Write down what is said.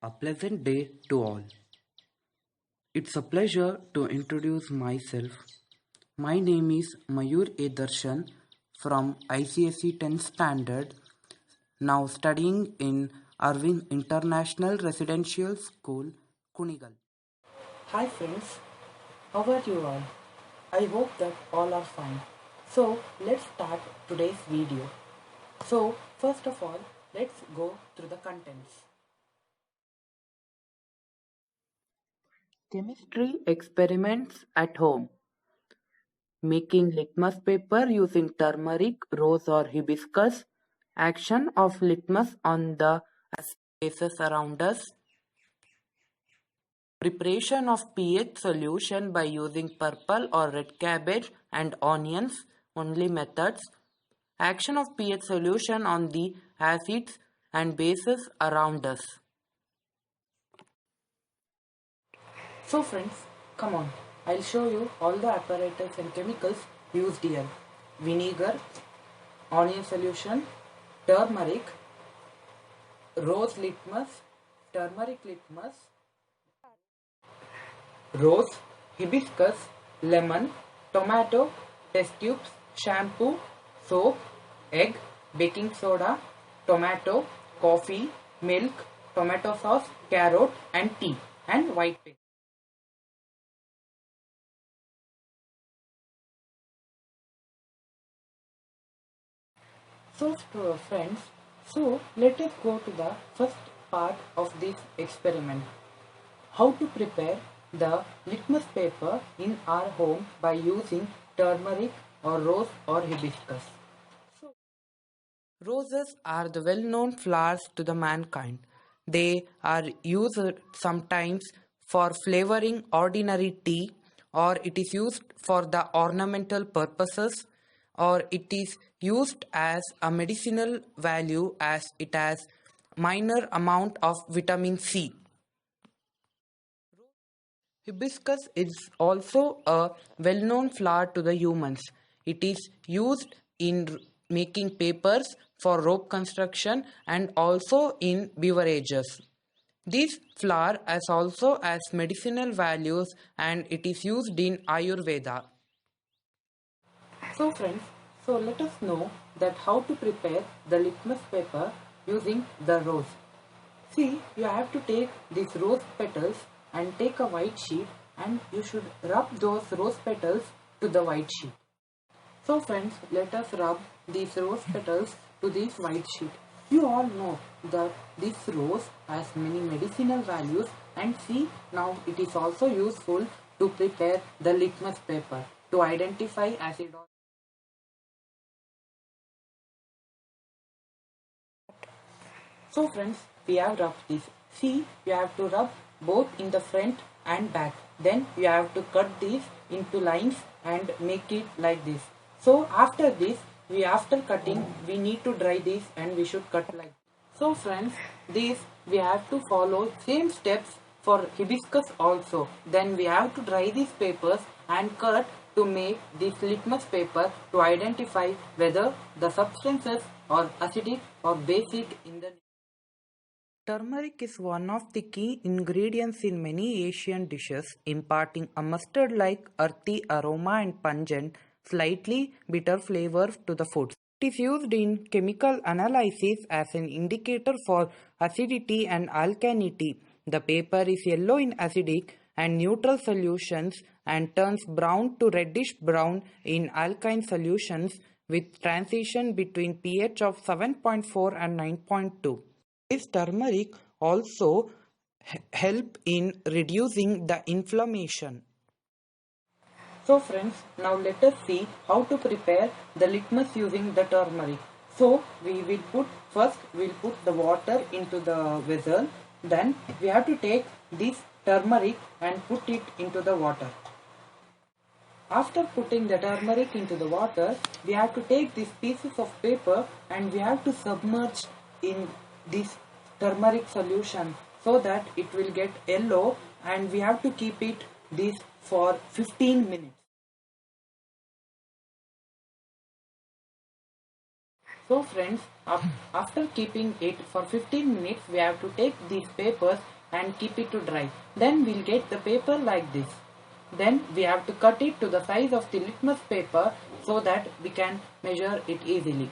A pleasant day to all. It's a pleasure to introduce myself. My name is Mayur A. Darshan from ICSE 10th Standard, now studying in Arvind International Residential School, Kunigal. Hi friends, how are you all? I hope that all are fine. So let's start today's video. So first of all, let's go through the contents. Chemistry experiments at home. Making litmus paper using turmeric, rose or hibiscus. Action of litmus on the spaces around us. Preparation of pH solution by using purple or red cabbage and onions, only methods. Action of pH solution on the acids and bases around us. So friends, come on, I'll show you all the apparatus and chemicals used here. Vinegar, onion solution, turmeric, rose litmus, turmeric litmus, rose, hibiscus, lemon, tomato, test tubes, shampoo, soap, egg, baking soda, tomato, coffee, milk, tomato sauce, carrot and tea and white paper. So friends, so let us go to the first part of this experiment. How to prepare the litmus paper in our home by using turmeric or rose or hibiscus. So, roses are the well-known flowers to the mankind. They are used sometimes for flavoring ordinary tea, or it is used for the ornamental purposes, or it is used as a medicinal value as it has minor amount of vitamin C. Hibiscus is also a well-known flower to the humans. It is used in making papers for rope construction and also in beverages. This flower has also has medicinal values and it is used in Ayurveda. So friends, so let us know that how to prepare the litmus paper using the rose. See, you have to take these rose petals and take a white sheet and you should rub those rose petals to the white sheet. So friends, let us rub these rose petals to this white sheet. You all know that this rose has many medicinal values and see now it is also useful to prepare the litmus paper to identify acid. So friends, we have rubbed this. See, you have to rub both in the front and back. Then you have to cut these into lines and make it like this. So after this, after cutting, we need to dry this and we should cut like this. So friends, this we have to follow same steps for hibiscus also. Then we have to dry these papers and cut to make this litmus paper to identify whether the substances are acidic or basic in the. Turmeric is one of the key ingredients in many Asian dishes, imparting a mustard-like earthy aroma and pungent, slightly bitter flavor to the food. It is used in chemical analysis as an indicator for acidity and alkalinity. The paper is yellow in acidic and neutral solutions and turns brown to reddish brown in alkaline solutions with transition between pH of 7.4 and 9.2. This turmeric also help in reducing the inflammation. So friends, now let us see how to prepare the litmus using the turmeric. So we will put the water into the vessel. Then we have to take this turmeric and put it into the water. After putting the turmeric into the water, we have to take these pieces of paper and we have to submerge in this turmeric solution so that it will get yellow and we have to keep it this for 15 minutes. So friends, after keeping it for 15 minutes, we have to take these papers and keep it to dry. Then we'll get the paper like this. Then we have to cut it to the size of the litmus paper so that we can measure it easily.